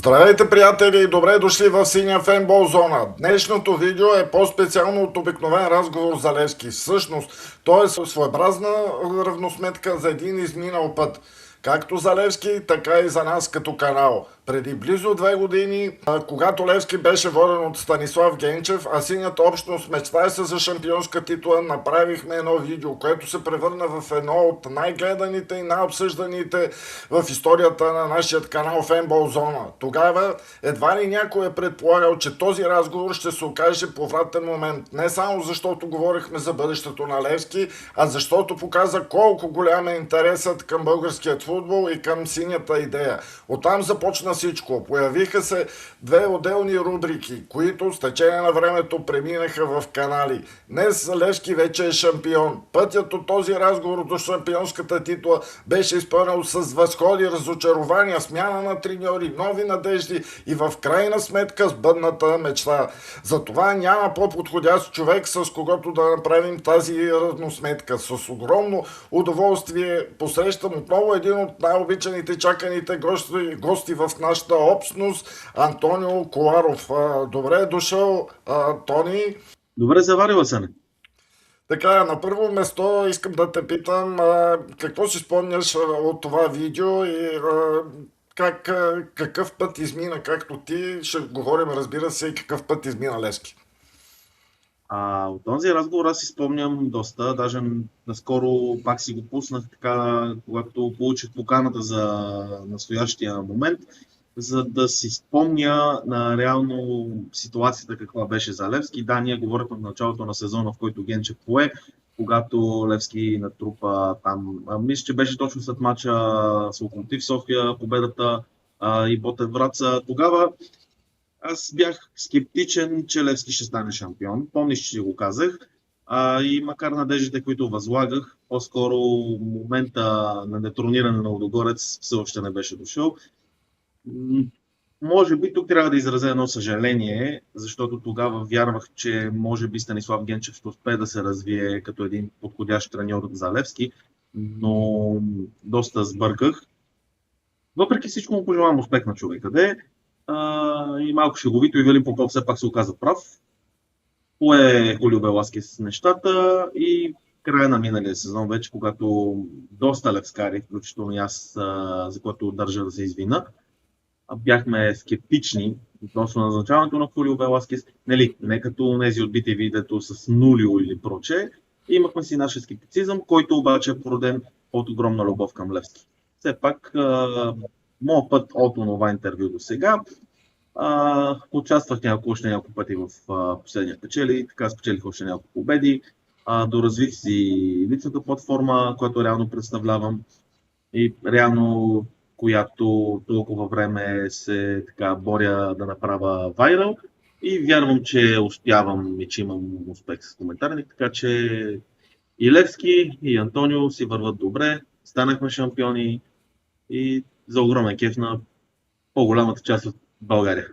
Здравейте, приятели! Добре дошли в Синя фенбол зона. Днешното видео е по-специално от обикновен разговор за Левски. Всъщност, то е своеобразна равносметка за един изминал път. Както за Левски, така и за нас като канал. Преди близо 2 години, когато Левски беше воден от Станислав Генчев, а синята общност мечтае се за шампионска титла, направихме едно видео, което се превърна в едно от най-гледаните и най-обсъжданите в историята на нашия канал Фенбол Зона. Тогава едва ли някой е предполагал, че този разговор ще се окаже повратен момент. Не само защото говорихме за бъдещето на Левски, а защото показа колко голям е интересът към българският футбол и към синята идея. Оттам започна всичко. Появиха се две отделни рубрики, които с течение на времето преминаха в канали. Днес Левски вече е шампион. Пътят от този разговор до шампионската титла беше изпълнен с възходи, разочарования, смяна на треньори, нови надежди и в крайна сметка сбъдната мечта. Затова няма по-подходящ човек, с когото да направим тази равносметка. С огромно удоволствие посрещам отново един от най-обичаните чаканите гости в нашата общност, Антонио Коларов. Добре е дошъл, Тони. Добре заварила се. Така, на първо место искам да те питам какво си спомняш от това видео и какъв път измина, както ти, ще говорим, разбира се, и какъв път измина Левски. От този разговор аз си спомням доста, даже наскоро пак си го пуснах така, когато получих поканата за настоящия момент, за да си спомня на реално ситуацията каква беше за Левски. Да, ние говорихме в началото на сезона, в който Генчев пое, когато Левски натрупа там. Мисля, че беше точно след мача с Локомотив София, победата и Ботев Враца. Тогава аз бях скептичен, че Левски ще стане шампион. Помниш, че го казах. И макар надеждите, които възлагах, по-скоро момента на детрониране на Лудогорец все още не беше дошъл. Може би тук трябва да изразя едно съжаление, защото тогава вярвах, че може би Станислав Генчев ще успее да се развие като един подходящ треньор за Левски, но доста сбърках. Въпреки всичко му пожелавам успех на човека. И малко шеговито и Велин Попов все пак се оказа прав. Пое Хулио Веласкес с нещата и края на миналия сезон вече, когато доста левскари, включително и аз, за което държа да се извина, бяхме скептични относно назначаването на Хулио Веласкес, не като тези отбити видеото с нулио или прочее. Имахме си нашия скептицизъм, който обаче е породен от огромна любов към Левски. Все пак, моят път от това интервю до сега, участвах още няколко пъти в последния печели, така спечелих още няколко победи, доразвих си личната платформа, която реално представлявам и реално която толкова време се така боря да направя вайрал и вярвам, че успявам и че имам успех с коментарите, така че и Левски, и Антонио си върват добре, станахме шампиони и за огромен кеф на по-голямата част от България.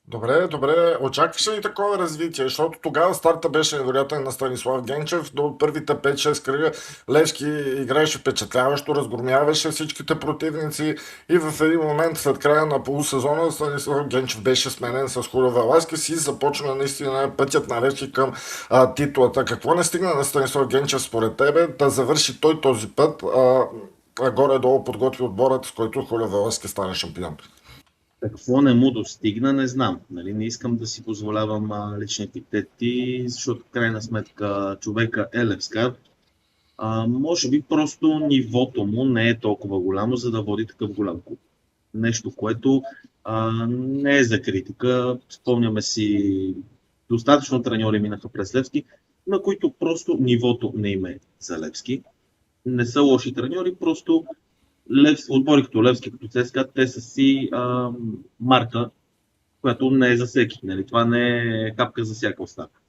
Добре. Очакваш ли такова развитие? Защото тогава старта беше невероятен на Станислав Генчев. До първите 5-6 кръга Левски играеше впечатляващо, разгромяваше всичките противници и в един момент след края на полусезона Станислав Генчев беше сменен с Хулио Веласкес и започна наистина пътят на Левски към титлата. Какво не стигна на Станислав Генчев според тебе да завърши той този път, горе-долу подготви отборът, с който Хулио Веласкес стане шампион? Какво не му достигна, не знам. Не искам да си позволявам лични епитети, защото в крайна сметка човека е левскар. Може би просто нивото му не е толкова голямо, за да води такъв голям клуб. Нещо, което не е за критика. Спомняме си, достатъчно треньори минаха през Левски, на които просто нивото не им е за Левски. Не са лоши треньори, просто отбори като Левски, като ЦСКА, те са си марка, която не е за всеки. Това не е капка за всяка оставка.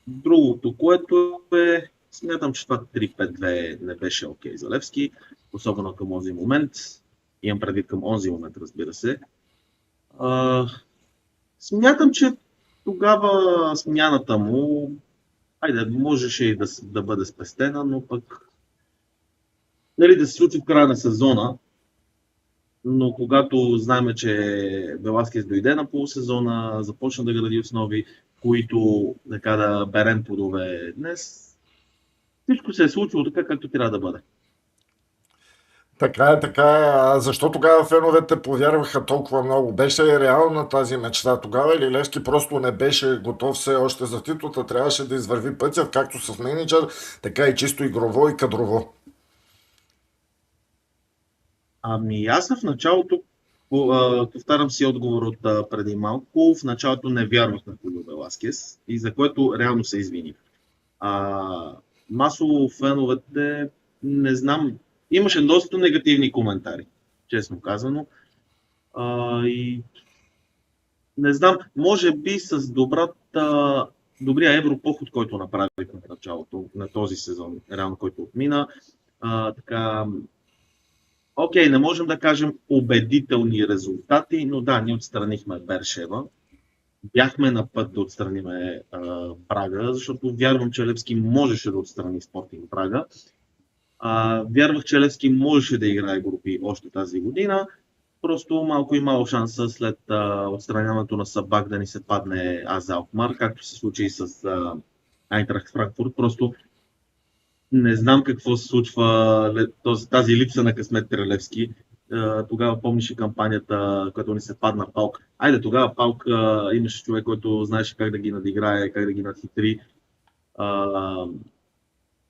Другото, което е, смятам, че това 3-5-2 не беше окей за Левски, особено към онзи момент. Имам предвид към онзи момент, разбира се. Смятам, че тогава смяната му, можеше и да бъде спестена, но пък да се случи в края на сезона, но когато знаем, че Веласкес дойде на полусезона, започна да гради основи, които така да берем плодове днес, всичко се е случило така, както трябва да бъде. Така е, така е. А защо тогава феновете повярваха толкова много? Беше ли реална тази мечта тогава или Левски просто не беше готов все още за титлата? Трябваше да извърви пътя, както с менеджер, така и чисто игрово и кадрово. Ами аз в началото, повтарям си отговор от преди малко, в началото не вярвах на Хулио Веласкес и за което реално се извиних. А, масово феновете, не знам, имаше доста негативни коментари, честно казано. И не знам, може би с добрия европоход, който направих в началото на този сезон, реално който отмина, така, окей, не можем да кажем убедителни резултати, но да, ние отстранихме Бершева. Бяхме на път да отстраним Прага, защото вярвам, че Левски можеше да отстрани Спортинг Прага. Вярвах, че Левски можеше да играе групи още тази година. Просто малко и мало шанса след отстраняването на Сабак да ни се падне Азалкмар, както се случи и с Айнтрахт Франкфурт. Просто не знам какво се случва, тази липса на късмет при Левски. Тогава помниш и кампанията, която ни се падна Палк. Айде, тогава Палк имаше човек, който знаеше как да ги надиграе, как да ги надхитри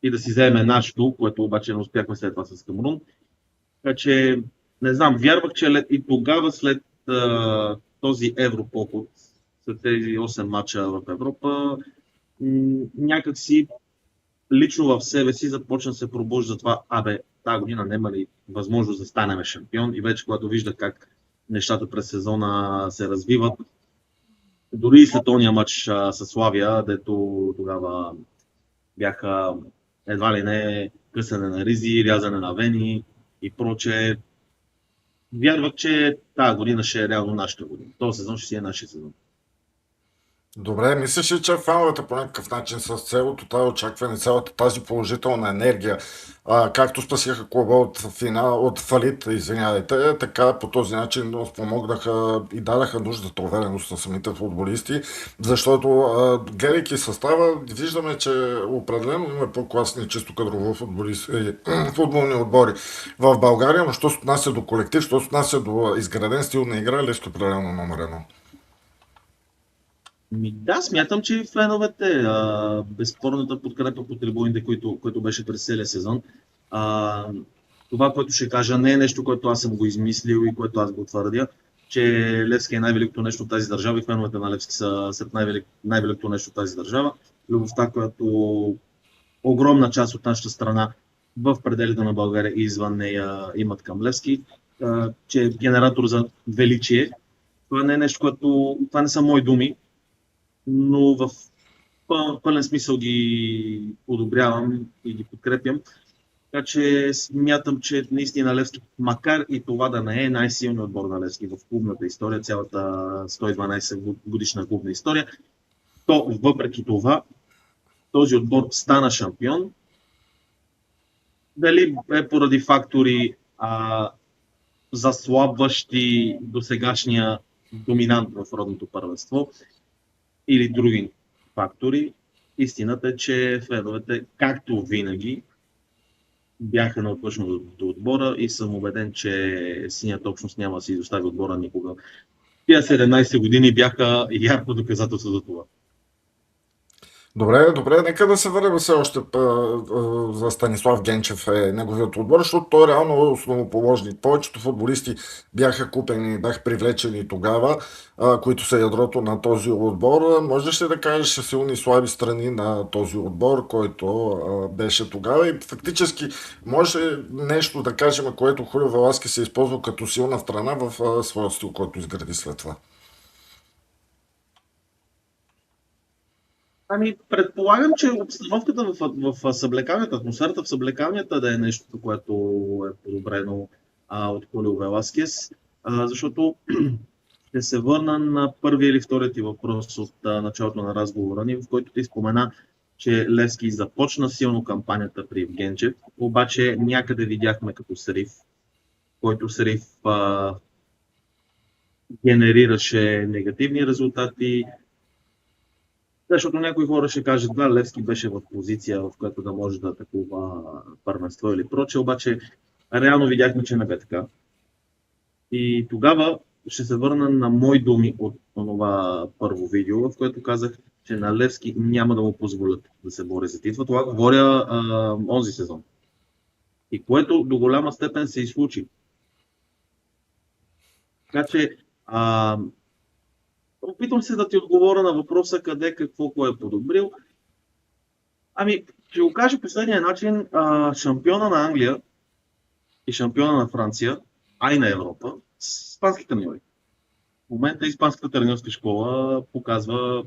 и да си вземе нашето, което обаче не успяхме след това с Камерун. Така че, не знам, вярвах, че и тогава след този европоход, след тези 8 мача в Европа, някак си лично в себе си започна да се пробужда това, тази година няма ли възможност да станем шампион, и вече когато вижда как нещата през сезона се развиват, дори и след този матч с Славия, дето тогава бяха едва ли не късане на ризи, рязане на вени и прочее, вярвах, че тази година ще е реално нашата година. Този сезон ще си е нашия сезон. Добре, мислиш ли, че фановете по някакъв начин с цялото това очакване, цялата тази положителна енергия, както спасиха клуба от финал, от фалит, извинявайте, така по този начин спомогнаха и дадаха нуждата увереност на самите футболисти, защото гледайки състава, виждаме, че определено има по-класни чисто кадрово футболни отбори в България, но що се отнася до колектив, що се отнася до изграден стил на игра, Левски определено номер едно. Да, смятам, че и феновете, безспорната подкрепа по трибуните, което беше през целия сезон. Това, което ще кажа, не е нещо, което аз съм го измислил и което аз го твърдя, че Левски е най-великото нещо от тази държава и феновете на Левски са сред най-великото нещо от тази държава. Любовта, която огромна част от нашата страна в пределите на България и извън нея имат към Левски, че е генератор за величие. Това не е нещо, което... Това не са мои думи, но в пълен смисъл ги одобрявам и ги подкрепям. Така че смятам, че наистина Левски, макар и това да не е най-силният отбор на Левски в клубната история, цялата 112 годишна клубна история, то въпреки това този отбор стана шампион. Дали е поради фактори заслабващи досегашния доминант в родното първенство, или други фактори, истината е, че феновете, както винаги, бяха на отборното отбора и съм убеден, че синята общност няма да си изостави отбора никога. Тия 17 години бяха ярко доказателство за това. Добре, нека да се върнем все още за Станислав Генчев е неговият отбор, защото той реално е основоположник. Повечето футболисти бяха купени, бяха привлечени тогава, които са ядрото на този отбор. Можеш ли да кажеш силни и слаби страни на този отбор, който беше тогава и фактически може нещо да кажем, което Хулио Веласкес се използва като силна страна в своя стил, който изгради след това? Предполагам, че обстановката в съблекалнята, атмосферата в съблекалнята да е нещо, което е подобрено от Хулио Веласкес, защото ще се върна на първия или вторият ти въпрос от началото на разговора ни, в който ти спомена, че Левски започна силно кампанията при Евгенчев, обаче някъде видяхме като срив който Срив генерираше негативни резултати. Защото някои хора ще кажат, да, Левски беше в позиция, в която да може да атакува първенство или прочее, обаче реално видяхме, че не бе така. И тогава ще се върна на мои думи от това първо видео, в което казах, че на Левски няма да му позволят да се бори за титла. Това говоря онзи сезон. И което до голяма степен се и случи. Така че опитвам се да ти отговоря на въпроса къде, какво, кой е подобрил. Ами, ще го кажа последния начин. Шампиона на Англия и шампиона на Франция, а и на Европа, с испански треньори. В момента испанската треньорска школа показва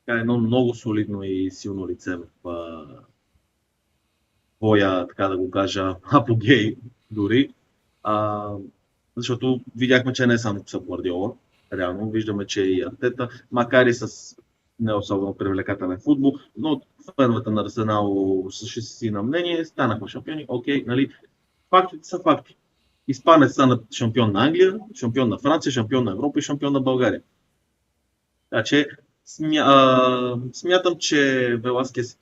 едно много солидно и силно лице в твоя, така да го кажа, апогей дори. Защото видяхме, че не е само с Гвардиола. Реално виждаме, че и Артета, макар и с не особено привлекателен футбол, но феновете на Арсенал ще си на мнение, станахме шампиони, окей, нали, фактите са факти. Испанец стана шампион на Англия, шампион на Франция, шампион на Европа и шампион на България. Така че смятам, че Веласкес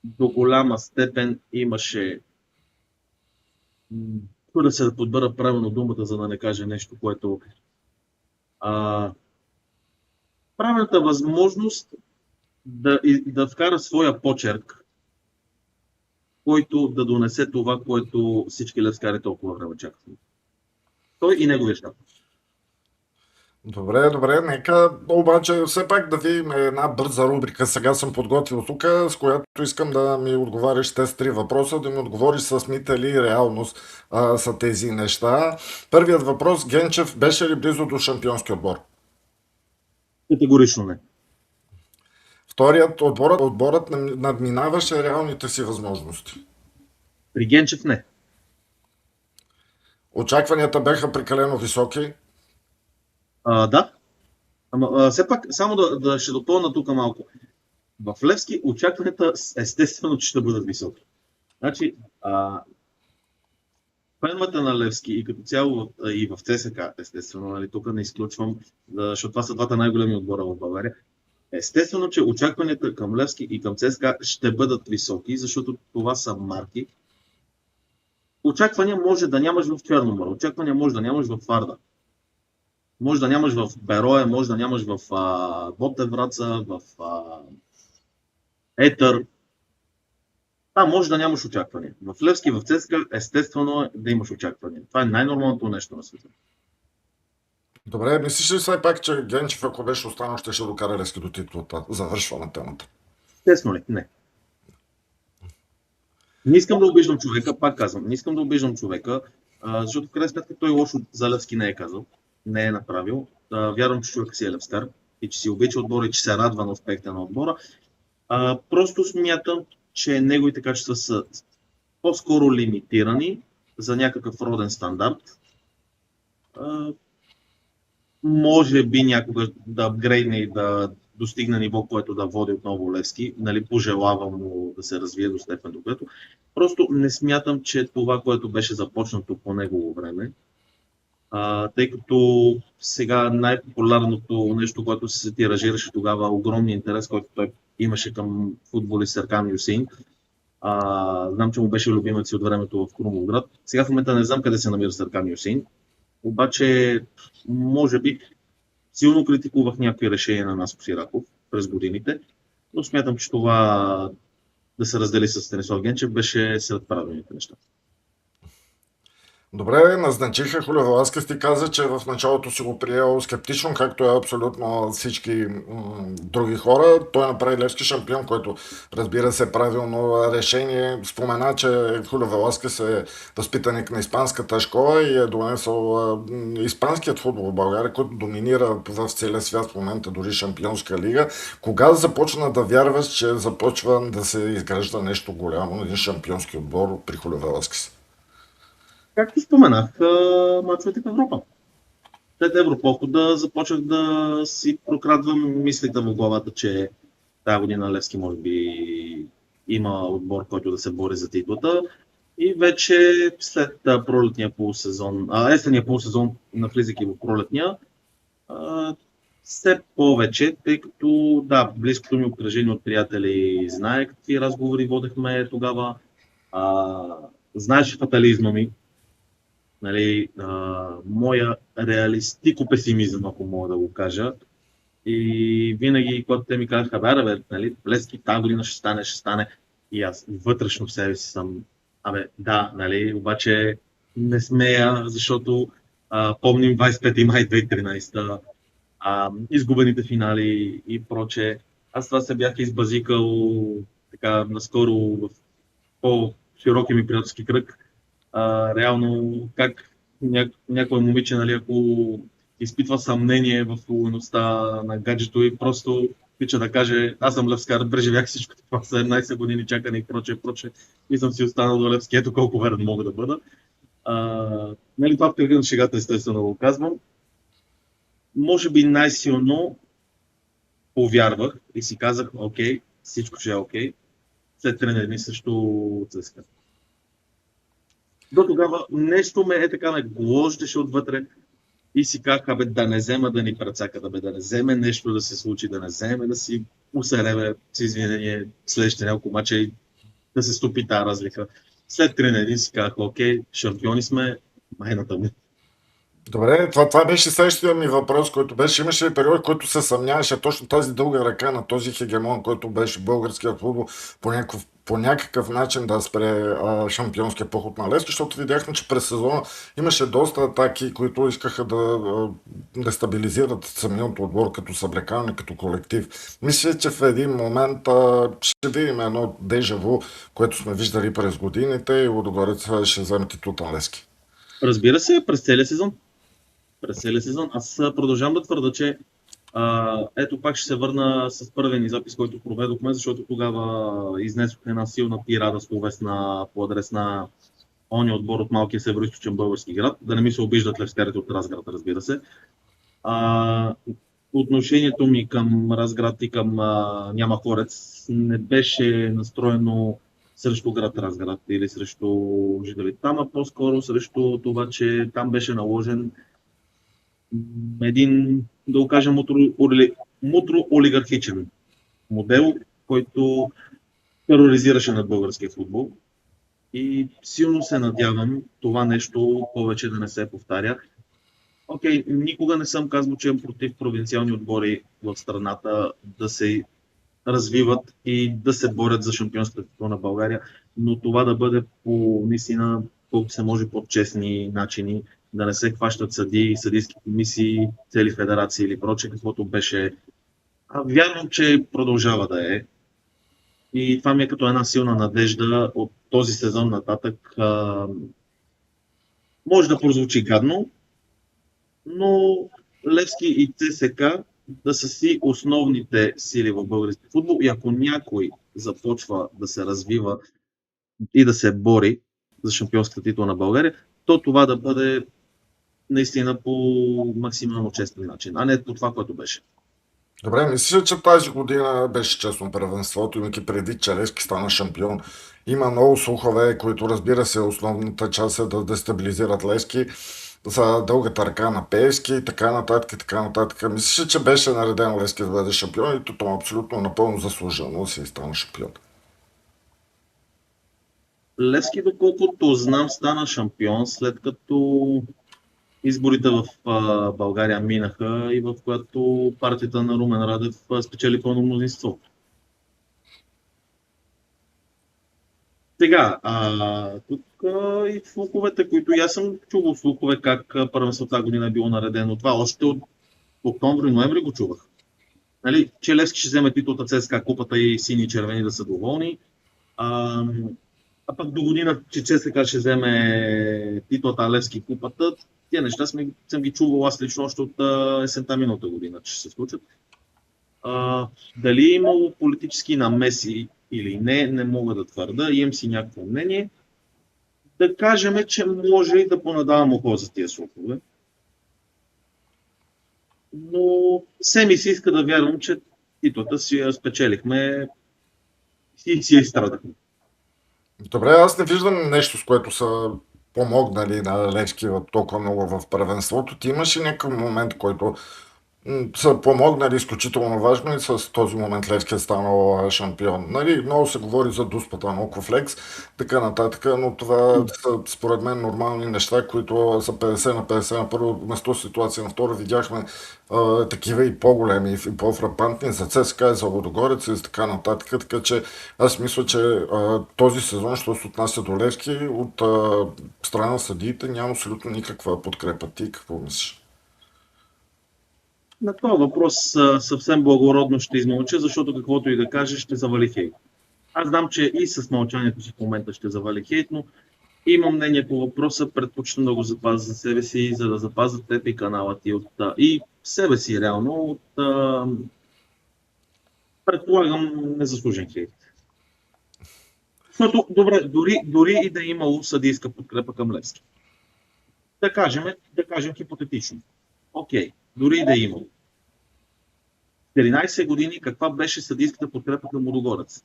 до голяма степен имаше да се подбера правилно думата, за да не каже нещо, което правилната възможност да вкара своя почерк, който да донесе това, което всички левскари толкова време чакат. Той и неговия щаб. Добре, нека обаче все пак да видим една бърза рубрика. Сега съм подготвил тук, с която искам да ми отговариш тези три въпроса, да ми отговориш с мит или реалност са тези неща. Първият въпрос, Генчев беше ли близо до шампионски отбор? Категорично не. Вторият, отборът надминаваше реалните си възможности. При Генчев не. Очакванията бяха прекалено високи. Да. Ама все пак, само да ще допълна тук малко. В Левски очакванията естествено, че ще бъдат високи. Значи, феновете на Левски и като цяло и в ЦСК, естествено, нали, тук не изключвам, защото това са двата най-големи отбора в България. Естествено, че очакванията към Левски и към ЦСКА ще бъдат високи, защото това са марки. Очаквания може да нямаш в Черно море, очаквания може да нямаш в Варда. Може да нямаш в Берое, може да нямаш в Ботевраца, в Етър. Там може да нямаш очаквания. В Левски, в ЦСКА, естествено е да имаш очаквания. Това е най-нормалното нещо на света. Добре, мислиш ли все пак, че Генчев, ако беше останал, ще докара Левски до титлата? Завършваме темата. Естествено ли? Не. Не искам да обиждам човека, пак казвам, не искам да обиждам човека, защото в крайна сметка той лошо за Левски не е казал, не е направил. Вярвам, че човек си е левскар и че си обича отбора и че се радва на успехите на отбора. Просто смятам, че неговите качества са по-скоро лимитирани за някакъв роден стандарт. Може би някога да апгрейдне и да достигне ниво, което да води отново Левски. Нали, пожелавам му да се развие до степен до което. Просто не смятам, че това, което беше започнато по негово време, тъй като сега най-популярното нещо, което се тиражираше тогава, огромния интерес, който той имаше към футболист Серкан Юсин. Знам, че му беше любимец от времето в Крумовград. Сега в момента не знам къде се намира Серкан Юсин. Обаче, може би, силно критикувах някои решения на Наско Сираков през годините, но смятам, че това да се раздели с Станислав Генчев беше сред правилните неща. Добре, назначиха Хулио Веласкес, ти каза, че в началото си го приел скептично, както е абсолютно всички други хора. Той направи Левски шампион, който разбира се правилно решение. Спомена, че Хулио Веласкес е възпитаник на испанската школа и е донесъл испанският футбол в България, който доминира в целия свят в момента, дори Шампионска лига. Кога започна да вярваш, че започва да се изгражда нещо голямо, един шампионски отбор при Хулио Веласкес? Както споменах, мачовете в Европа. След Европохода започнах да си прокрадвам мислите в главата, че тази година Левски може би има отбор, който да се бори за титлата. И вече след пролетния полусезон, есенния полусезон, навлизайки в пролетния, а, все повече, тъй като да, близкото ми обкръжение от приятели знае какви разговори водехме тогава, а, знаеше фатализма ми, нали, моя реалистико-песимизъм, ако мога да го кажа. И винаги, когато те ми казаха, бе, нали, Левски тази година ще стане. И аз вътрешно в себе си съм, да, нали, обаче не смея, защото помним 25 май 2013, изгубените финали и проче. Аз това се бях избазикал така наскоро в по-широки ми приятелски кръг. Реално как някое момиче, нали, ако изпитва съмнение в лойността на гаджето и просто тича да каже, аз съм левскар, преживях всичко това 17 години чакане и проче, и съм си останал до Левски, ето колко верен мога да бъда. Нали, това в кръга на шегата естествено го казвам. Може би най-силно повярвах и си казах, окей, всичко ще е окей, след 3 дни срещу ЦСКА. До тогава нещо ме така ме глождеше отвътре и си казах, да не взема да ни прецака, да не вземе нещо да се случи, да не вземе да си усеребе с извинение следващите няколко мача и да се стопи тази разлика. След 3 дни си казах, окей, шампиони сме, майната ми. Добре, това беше следващия ми въпрос, който беше. Имаше ли период, който се съмняваше точно тази дълга ръка на този хегемон, който беше българския футбол, по някакъв начин да спре шампионския поход на Левски, защото видяхме, че през сезона имаше доста атаки, които искаха да дестабилизират самият отбор като съблекални, като колектив. Мисля, че в един момент ще видим едно дежаво, което сме виждали през годините и Лудогорец ще вземе титлата на Левски. Разбира се, през целия сезон. Аз продължавам да твърда, че ето пак ще се върна с първия ни запис, който проведохме, защото тогава изнесох една силна тирада словесна по адрес на ония отбор от малкия североизточен български град. Да не ми се обиждат левскарите от Разград, разбира се. Отношението ми към Разград и към Нямахорец не беше настроено срещу град Разград или срещу жителите там, а по-скоро срещу това, че там беше наложен един, да го кажем, мутро-олигархичен модел, който тероризираше над българския футбол. И силно се надявам това нещо повече да не се повтаря. Окей, никога не съм казвал, че имам против провинциални отбори в страната да се развиват и да се борят за шампионската титла на България, но това да бъде по наистина колкото се може по-честни начини, да не се хващат съдии, съдийски комисии, цели федерации или прочее, каквото беше. Вярвам, че продължава да е. И това ми е като една силна надежда от този сезон нататък. Може да прозвучи гадно, но Левски и ЦСК да са си основните сили в български футбол и ако някой започва да се развива и да се бори за шампионската титла на България, то това да бъде наистина по максимално честен начин, а не по това, което беше. Добре, мисля, че тази година беше честно първенството, имайки предвид, че Левски стана шампион. Има много слухове, които разбира се, основната част е да дестабилизират Левски за дългата ръка на Пеевски и така нататък, и така нататък. Мисля, че беше нареден Левски да бъде шампион и то абсолютно напълно заслужено си стана шампион. Левски, доколкото знам, стана шампион, след като изборите в България минаха и в която партията на Румен Радев спечели пълно мнозинство. Сега, тук и слуховете, които аз съм чувал слухове как първенство тази година е било наредено. Това още от октомври-ноември го чувах. Нали, че Левски ще вземе титлата ЦСКА купата и сини и червени да са доволни. А пък до година, че ЦСКА ще вземе титлата Левски купата, тия неща съм ги чувал аз лично още от есента миналата година, че ще се случат. Дали е имало политически намеси или не мога да твърда, имам си някакво мнение. Да кажем, че може и да понадавам ухо за тия слухове. Но все ми се иска да вярвам, че титлата си я спечелихме и си я изстрадахме. Добре, аз не виждам нещо, с което са помогнали на Левски толкова много в първенството. Ти имаш ли някакъв момент, който са помогнали изключително важно и с този момент Левски е станал шампион. Нали, много се говори за дуспата на Окофлекс, така нататък, но това са според мен нормални неща, които са 50 на 50 на първо место ситуация, на второ видяхме такива и по-големи и по-фрапантни за ЦСКА и за Лудогорец и така нататък, така че аз мисля, че този сезон, що се отнася до Левски, от страна на съдиите няма абсолютно никаква подкрепа. Ти какво мислиш? На този въпрос съвсем благородно ще измълча, защото каквото и да кажеш ще завали хейт. Аз знам, че и с мълчанието си в момента ще завали хейт, но имам мнение по въпроса, предпочитам да го запазя за себе си, за да запазя теб и канала ти и себе си реално от предполагам незаслужен хейт. Защото, добре, дори и да е имало съдийска подкрепа към Левски. Да кажем хипотетично. Окей, дори и да е имало. 14 години каква беше съдийската подкрепа към Лудогорец?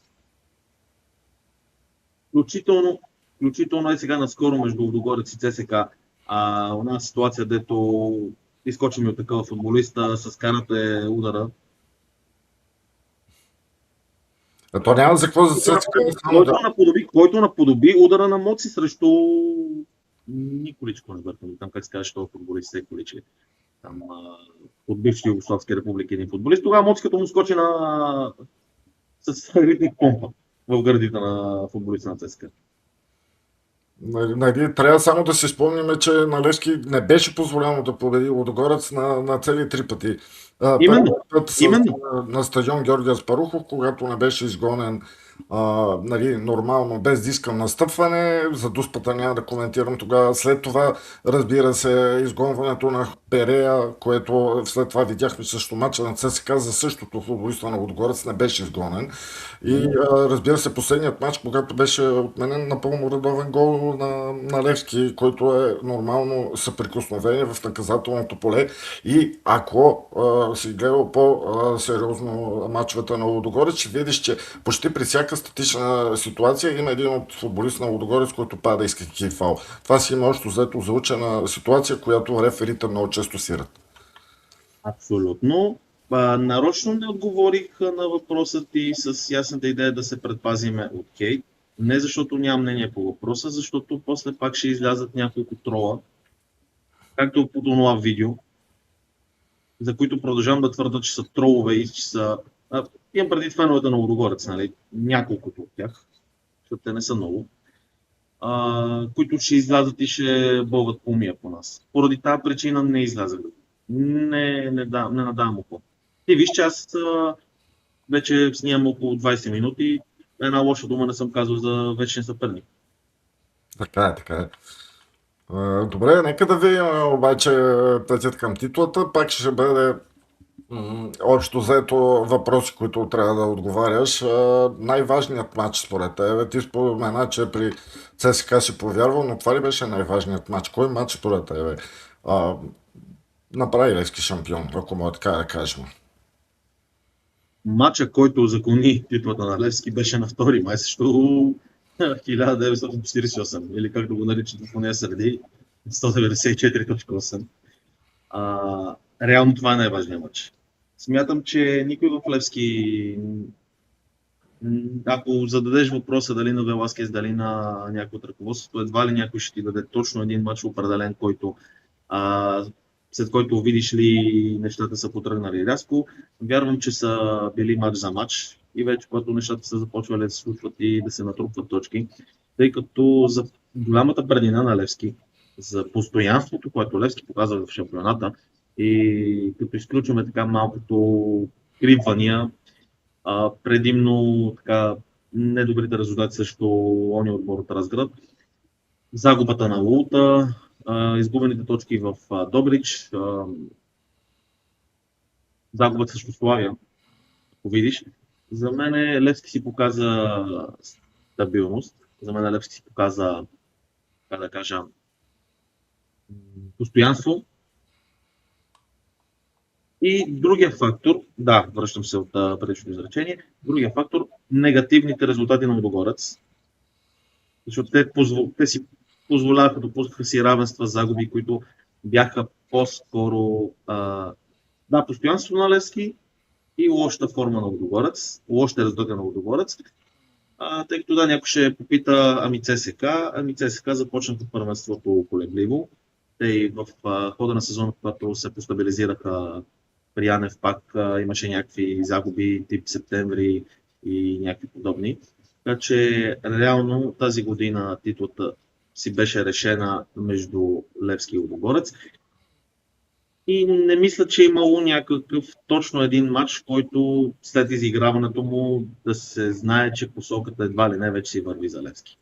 Включително е сега наскоро между Лудогорец и ЦСКА. Една ситуация, дето изкочи ми от такава футболиста, с карате удара. То няма за какво за ЦСКА. Който наподоби удара на Моци срещу Николичко, не бъркам, там как се казва, този футболист се Количи. Там от бивши Югославски републики един футболист. Тогава Моци като му скочи с ритник помпа в гърдите на футболиста на ЦСКА. Нали, трябва само да си спомним, че на Левски не беше позволено да победи Лудогорец на цели 3 пъти. Именно. На стадион Георги Аспарухов, когато не беше изгонен нали, нормално, без да искам настъпване, за дуспата няма да коментирам тогава. След това, разбира се, изгонването на Перея, което след това видяхме също мача на ЦСКА за същото футболиста на Лудогорец не беше изгонен. И разбира се, последният матч, когато беше отменен напълно редовен гол на Левски, който е нормално съприкосновение в наказателното поле. И ако си гледал по-сериозно мачовете на Лудогорец, ще видиш, че почти при всяка статична ситуация има един от футболист на Лудогорец, който пада искайки фал. Това си има още взето заучена ситуация, която реферите много често сират. Абсолютно. Нарочно не отговорих на въпроса ти с ясната идея да се предпазиме от хейт. Не защото нямам мнение по въпроса, защото после пак ще излязат няколко трола, както по това видео, за които продължавам да твърда, че са тролове и че са... Имам предвид феновете на Лудогорец, нали? Няколкото от тях, защото те не са много, които ще излязат и ще бълват помия по нас. Поради тази причина не излязах. Не надавам око. Ти виж, че аз вече снимам около 20 минути. Една лоша дума не съм казал за вечен съперник. Така е. Добре, нека да видим обаче пътят към титлата. Пак ще бъде общо взето въпроси, които трябва да отговаряш. Най-важният матч според теб. Ти спомена, че при ЦСКА си повярвал, но това ли беше най-важният матч? Кой матч според теб направи Левски шампион, ако мога така да кажем? Матча, който озакони титлата на Левски, беше на 2 май срещу 1948, или както го наричат в нея среди 194.8. Реално това е най-важният матч. Смятам, че никой в Левски, ако зададеш въпроса дали на Веласкес, дали на някой от ръководството, едва ли някой ще ти даде точно един матч определен, който след който видиш ли нещата са потръгнали рязко. Вярвам, че са били матч за матч и вече когато нещата са започвали да се случват и да се натрупват точки, тъй като за голямата преднина на Левски, за постоянството, което Левски показва в шампионата и като изключваме така малкото кривания, предимно така недобрите резултати срещу ония отбор от Разград, загубата на Лулта, изгубените точки в Добрич, загубата срещу Славия, ако видиш. За мен Левски си показа стабилност, за мен Левски си показа, как да кажа, постоянство. И другия фактор, да, връщам се от предишното изречение, другия фактор, негативните резултати на Лудогорец. Защото те си позволяваха, допускаха си равенства, загуби, които бяха по-скоро постоянство на Левски и лошата форма на Лудогорец, лошата раздъга на Лудогорец. Тъй като някой ще попита, ЦСК започнаха първенството колебливо. Те и в хода на сезона, когато се постабилизираха при Янев, пак имаше някакви загуби тип септември и някакви подобни. Така че реално тази година титлата си беше решена между Левски и Лудогорец. И не мисля, че е имало някакъв точно един матч, който след изиграването му да се знае, че посоката едва ли не вече си върви за Левски.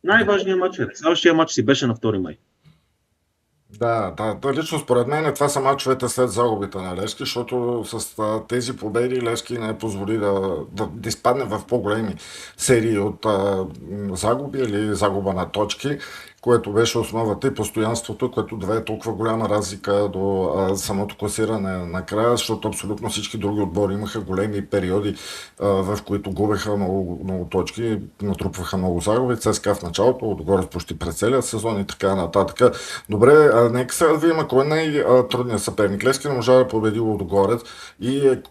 Най-важният матч е. Следващия матч си беше на 2 май. Да, лично според мен това са мачовете след загубите на Левски, защото с тези победи Левски не позволи да изпадне в по-големи серии от загуби или загуба на точки, което беше основата и постоянството, което доведе толкова голяма разлика до самото класиране накрая, защото абсолютно всички други отбори имаха големи периоди, в които губеха много точки, натрупваха много загуби. ЦСКА в началото, отгоре почти през целия сезон и така нататък. Добре, нека сега да видим кой е най-трудният съперник. Левски не можа да победи Лудогорец и е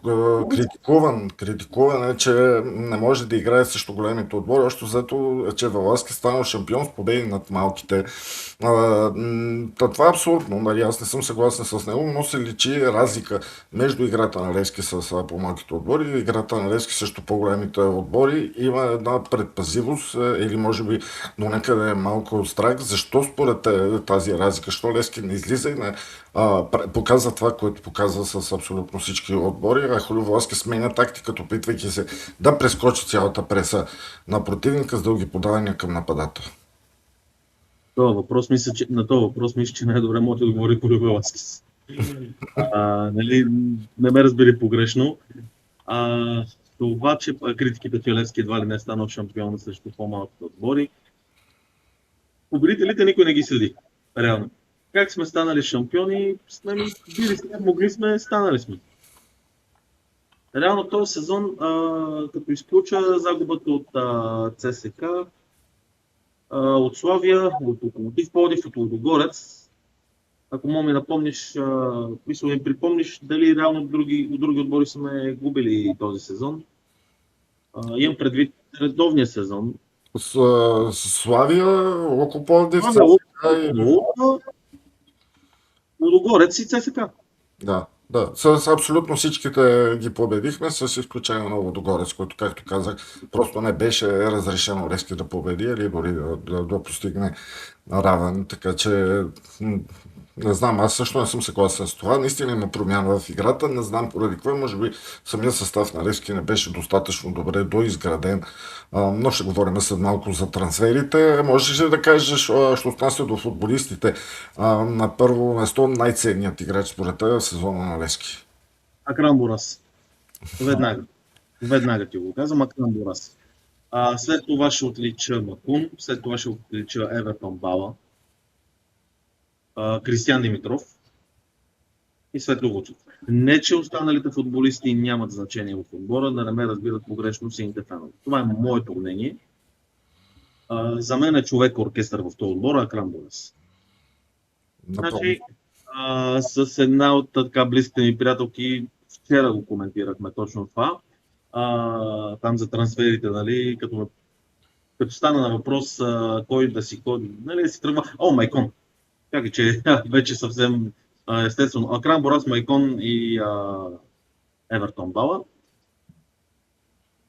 критикуван е, че не може да играе срещу големите отбори. Още взето, че Веласки станал шампион с победи над малките. Това е абсурдно, нали? Аз не съм съгласен с него, но се личи разлика между играта на Левски с по-малките отбори и играта на Левски срещу по-големите отбори. Има една предпазивост или може би до някъде малко страх. Защо според тази разлика? Защо Левски не излиза и не показва това, което показва с абсолютно всички отбори, а Хулевласки сменя тактиката, опитвайки се да прескочи цялата преса на противника с дълги подавания към нападател. На този въпрос мисля, че най-добре може да отговори Хулевласки. Нали, не ме разбери погрешно. Това, че критиките, че Левски едва ли не е станал шампион срещу по-малките отбори, победителите никой не ги следи. Реално. Как сме станали шампиони, били сме, могли сме, станали сме. Реално този сезон, като изключа загубата от ЦСК, от Славия, от Локомотив Пловдив, от Лудогорец, ако мога ми напомниш, мисля да ми припомниш дали реално от други отбори сме губили този сезон. Имам предвид редовния сезон. Славия, Локо Пловдив, Лудогорец и ЦСК. Да. С абсолютно всичките ги победихме, с изключение на Лудогорец, който, както казах, просто не беше разрешено Левски да победи или дори да постигне равен. Така че не знам, аз също не съм съгласен с това. Наистина има промяна в играта, не знам поради какво. Може би самият състав на Левски не беше достатъчно добре доизграден. Но ще говорим след малко за трансферите. Можеш ли да кажеш, що отнася до футболистите, на първо место най-ценният играч според теб в сезона на Левски? Акрам Бурас. Веднага ти го казвам, Акрам Бурас. След това ще отлича Макун, след това ще отлича Евертон Бала, Кристиян Димитров и Светло Вучев. Не, че останалите футболисти нямат значение в отбора, да не ме разбират погрешно сините фенове. Това е моето мнение. За мен е човек оркестър в този отбор, Акрам Бурас. Значи, с една от така близките ми приятелки, вчера го коментирахме точно това, там за трансферите, нали, като стана на въпрос кой да си ходи, нали, да си тръгва, Майкон. Как че вече съвсем естествено. Акрам Бурас, Майкон и Евертон Бала.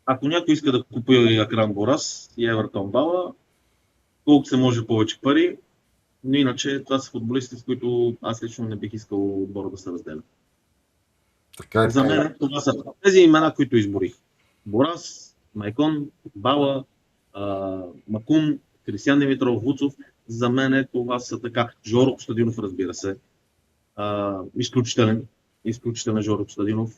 Ако някой иска да купи Акрам Бурас и Евертон Бала, колко се може повече пари, но иначе това са футболисти, с които аз лично не бих искал отбора да се разделя. За мен това са тези имена, които изборих. Бурас, Майкон, Бала, Макун, Кристиян Димитров, Вуцов. За мен това са така. Жоро Костадинов, разбира се. Изключителен Жоро Костадинов,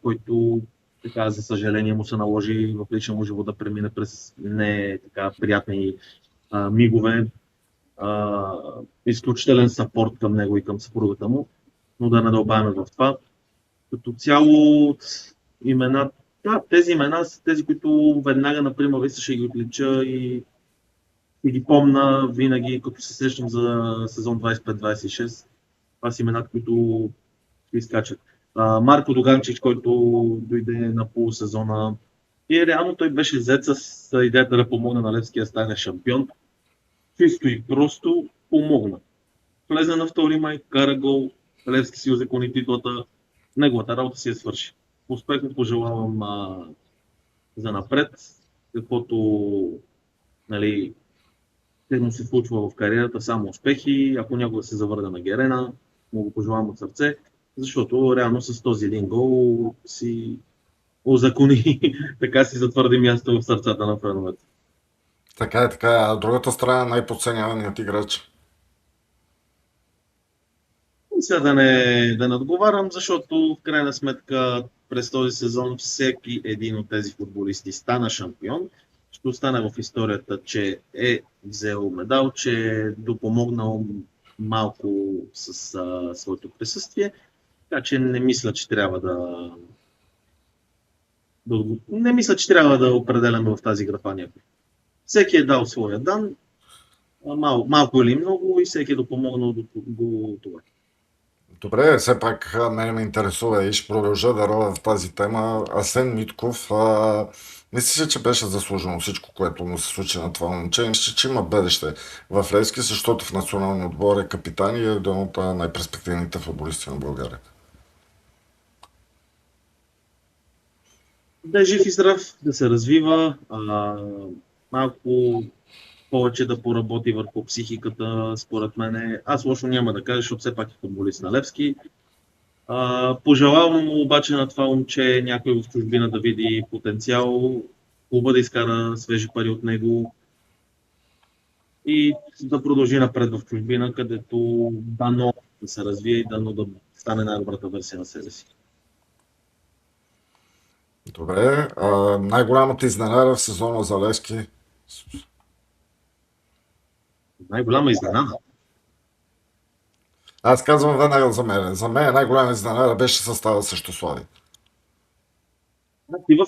който така, за съжаление му се наложи в личния му живот да премине през не така приятни мигове. Изключителен съпорт към него и към съпругата му, но да не дълбаваме в това. Като цяло имена, тези имена са тези, които веднага, например, ще ги отлича и и ги помна винаги, като се срещам за сезон 25-26. Това са имената, които изкачат. Марко Доганчич, който дойде на полусезона. И реално той беше взет с идеята да помогне на Левски да стане шампион. Чисто и просто помогна. Влезе на втори май, кара гол, Левски си узакони титлата. Неговата работа си я свърши. Успех му пожелавам за напред, каквото нали, му се случва в кариерата, само успехи. Ако някога се завърне на Герена, му го пожелавам от сърце, защото реално с този един гол си узакони, така си затвърди място в сърцата на феновете. Така е, така е. А другата страна е най-подценяваният играч. И сега да не отговарям, защото в крайна сметка през този сезон всеки един от тези футболисти стана шампион. Ще остане в историята, че е взел медал, че е допомогнал малко с своето присъствие. Така че не мисля, че трябва не мисля, че трябва да определяме в тази графа някой. Всеки е дал своя дан, малко или много, и всеки е допомогнал до това. Добре, все пак мен ме интересува и ще продължа да ровя в тази тема. Асен Митков, мисля, че беше заслужено всичко, което му се случи на това момче. Мисля, че има бъдеще в Левски, защото в националния отбор е капитан и е един от най-перспективните футболисти на България. Да е жив и здрав, да се развива, малко повече да поработи върху психиката, според мен. Аз лошо няма да кажа, защото все пак е футболист на Левски. Пожелавам му обаче на това момче някой в чужбина да види потенциал, клуба да изкара свежи пари от него и да продължи напред в чужбина, където дано да се развие и дано да стане най-добрата версия на себе си. Добре, най-голямата изненада в сезона за Левски? Най-голяма изненада. Аз казвам веднага за мен. За мен най-голяма изненада беше състава срещу Славия. И в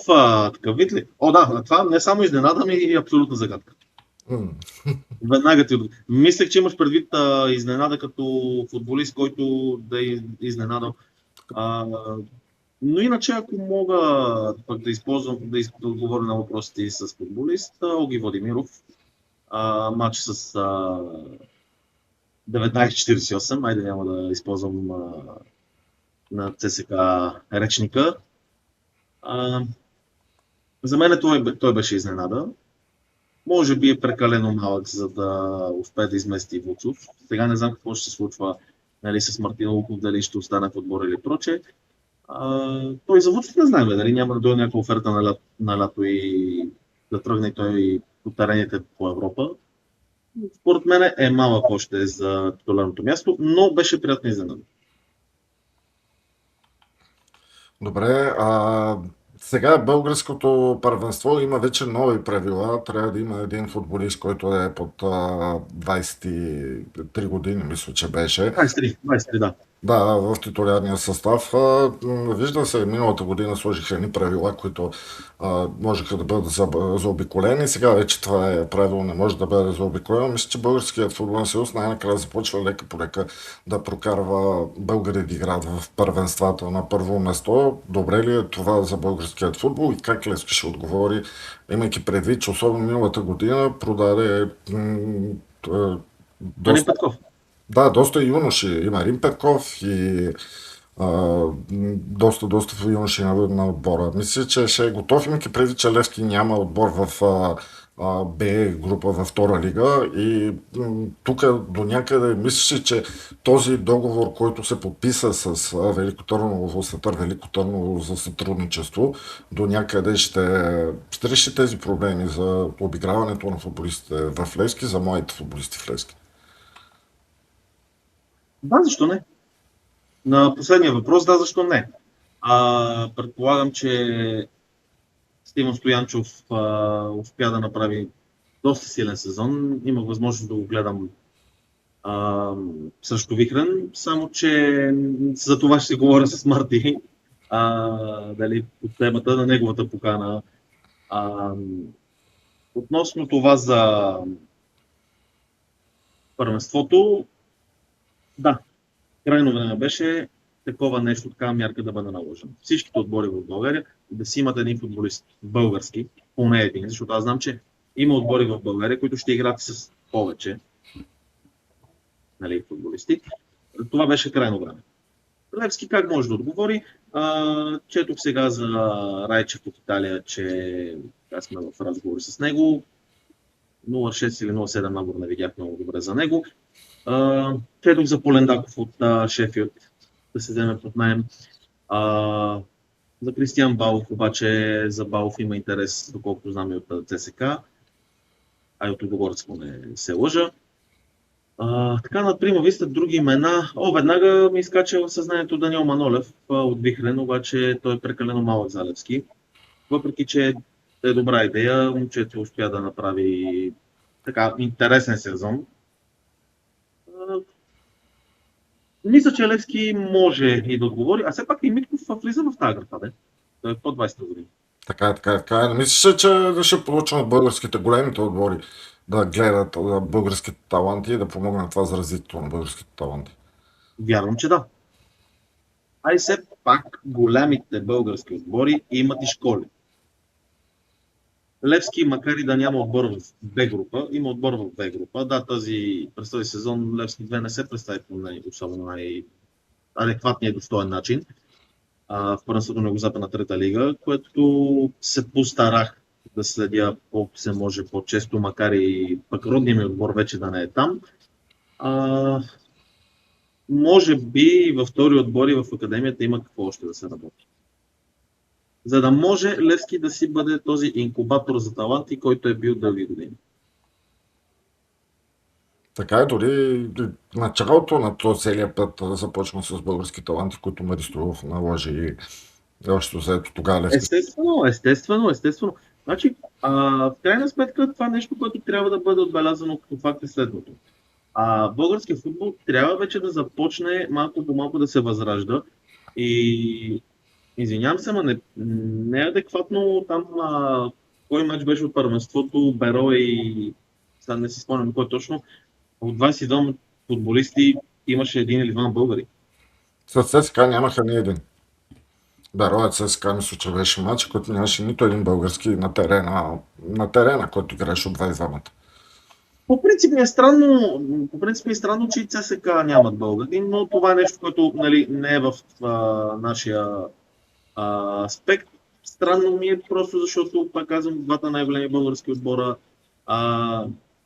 такъв вид ли? О, да, това не само изненада, ми и абсолютна загадка. Веднага ти мислех, че имаш предвид изненада като футболист, който да е изненадал. Но иначе, ако мога пък да използвам, да отговоря на въпросите и с футболист, Оги Владимиров, матч с 1948, айде няма да използвам на ЦСК речника. За мен той беше изненада. Може би е прекалено малък, за да успее да измести Вуцов. Сега не знам какво ще се случва, нали, с Мартин Луков, дали ще остане в отбора или проче. Той за Вуцов не знаем, дали няма да дойде някаква оферта на лято и да тръгне той по терените по Европа. Според мен е малък още за титулярното място, но беше приятна изненада. Добре, сега българското първенство има вече нови правила. Трябва да има един футболист, който е под 23 години, мисля, че беше. 23, да. Да, в титулярния състав. Вижда се, миналата година сложиха едни правила, които можеха да бъдат заобиколени. Сега вече това е правило, не може да бъде заобиколено. Мисля, че Българският футболен съюз най-накрая започва лека по лека да прокарва българи да играят в първенствата на първо место. Добре ли е това за българският футбол и как Левски ще отговори, имайки предвид, че особено миналата година продаде доста... Да, доста юноши. Има Рим Петков и доста юноши на отбора. Мисля, че ще е готов, имайки преди, че Левски няма отбор в Б група във втора лига и тук до някъде мисля, че този договор, който се подписа с Велико Търново, Светър Велико Търново за сътрудничество, до някъде ще реши тези проблеми за обиграването на футболистите в Левски, за моите футболисти в Левски. Да, защо не? На последния въпрос, да, защо не? Предполагам, че Стивън Стоянчов успя да направи доста силен сезон. Имах възможност да го гледам срещу Вихрен, само че за това ще говоря с Марти, дали по темата на неговата покана. Относно това първенството, да, крайно време беше такова нещо, такава мярка да бъде наложена. Всичките отбори в България да си имат един футболист български, поне един, защото аз знам, че има отбори в България, които ще играят с повече, нали, футболисти. Това беше крайно време. Левски как може да отговори? Четох сега за Райчев от Италия, че сме в разговори с него. 0,6 или 0,7 набор не видях много добре за него. Четох за Полендаков от Шефилд да се вземе под наем. За Кристиан Балов, обаче за Балов има интерес, доколкото знам и от ЦСК, а и от Лудогорец, ако не се лъжа. Така, например, ви сте други имена. Веднага ми изкача в съзнанието Даниел Манолев от Вихрен, обаче той е прекалено малък за Левски. Въпреки, че е добра идея, момчето успя да направи така интересен сезон. Мисля, че Левски може и да отговори, а все пак и Митков влиза в тази графа, да? Той е по 20 години. Така. Не мислиш, че ще получим от българските големите отбори да гледат българските таланти и да помогнат това за развитието на българските таланти? Вярвам, че да. Ай все пак големите български отбори имат и школи. Левски, макар и да няма отбор в Б група, има отбор в Б група. Да, през този сезон Левски 2 не се представи по особено най-адекватния и достоен начин в първенството на Югозападна трета лига, което се постарах да следя колко се може по-често, макар и пък родният ми отбор вече да не е там. Може би във втори отбор и в академията има какво още да се работи. За да може Левски да си бъде този инкубатор за таланти, който е бил дълги години. Така е, дори началото на този целият път започна с български таланти, които Мари Стоилов наложи и още заето тогава Левски. Естествено. Значи, в крайна сметка това нещо, което трябва да бъде отбелязано като факт е следното. Българският футбол трябва вече да започне малко по малко да се възражда и извинявам се, но не е адекватно там кой мач беше от първенството, Беро и сега не си спомням кой точно, от 22 футболисти имаше един или двама българи. С ЦСКА нямаха ни един. Беро ЦСКА мисля, че беше матч, който нямаше нито един български на терена, който играеше от 22-мата. По принцип е странно, че и ЦСКА нямат българи, но това е нещо, което не е в нашия аспект. Странно ми е просто защото, пак казвам, двата най-големи български отбора,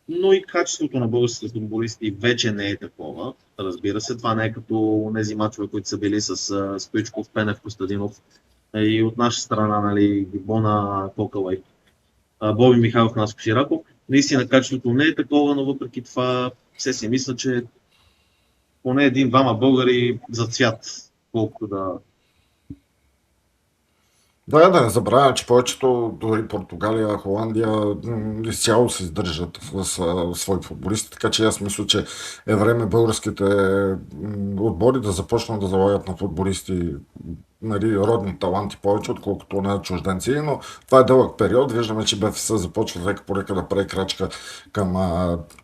но и качеството на българските футболисти вече не е такова. Разбира се, това не е като тези мачове, които са били с Стоичков, Пенев, Костадинов и от наша страна, Гибона, Кокала и Боби Михайлов, Наско Сираков. Наистина качеството не е такова, но въпреки това все си мисля, че поне един-двама българи за цвят, колкото да... Да не забравяме, че повечето, дори Португалия, Холандия, изцяло се издържат с свои футболисти, така че аз мисля, че е време българските отбори да започнат да залагат на футболисти, родни таланти повече, отколкото на чужденци, но това е дълъг период. Виждаме, че БФС започва лека по лека да прави крачка към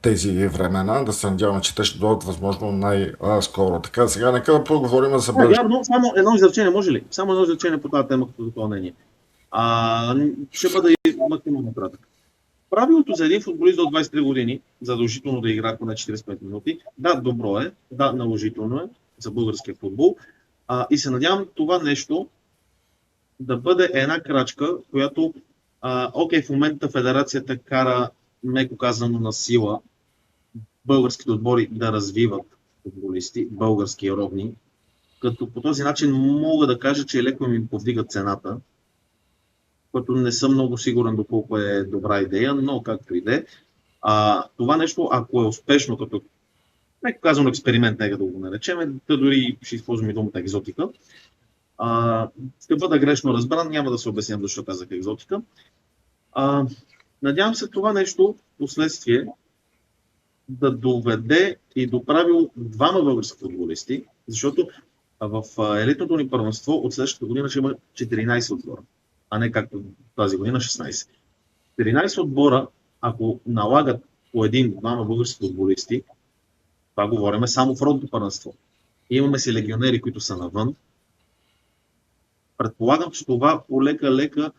тези времена. Да се надяваме, че те ще дойдат възможно най-скоро. Така, сега нека да поговорим за бъдеще. Само едно изречение, може ли? Само едно изречение по тази тема като допълнение. Ще бъда и максимално кратък. Правилото за един футболист до 23 години, задължително да играе поне 45 минути, да, добро е, да, наложително е за българския футбол. И се надявам това нещо да бъде една крачка, която, в момента федерацията кара, меко казано, на сила българските отбори да развиват футболисти, български родни, като по този начин мога да кажа, че леко им повдига цената, което не съм много сигурен доколко е добра идея, но както и да е. Това нещо, ако е успешно, като нека казвам експеримент, нека да го наречем, да дори ще използвам и думата екзотика. Ще бъда грешно разбран, няма да се обясням защо казах екзотика. Надявам се това нещо в последствие да доведе и до правило двама български футболисти, защото в елитното ни първенство от следващата година ще има 14 отбора, а не както тази година 16. 14 отбора, ако налагат по един-двама български футболисти, Това говорим само в родното първенство. Имаме си легионери, които са навън. Предполагам, че това полека-лека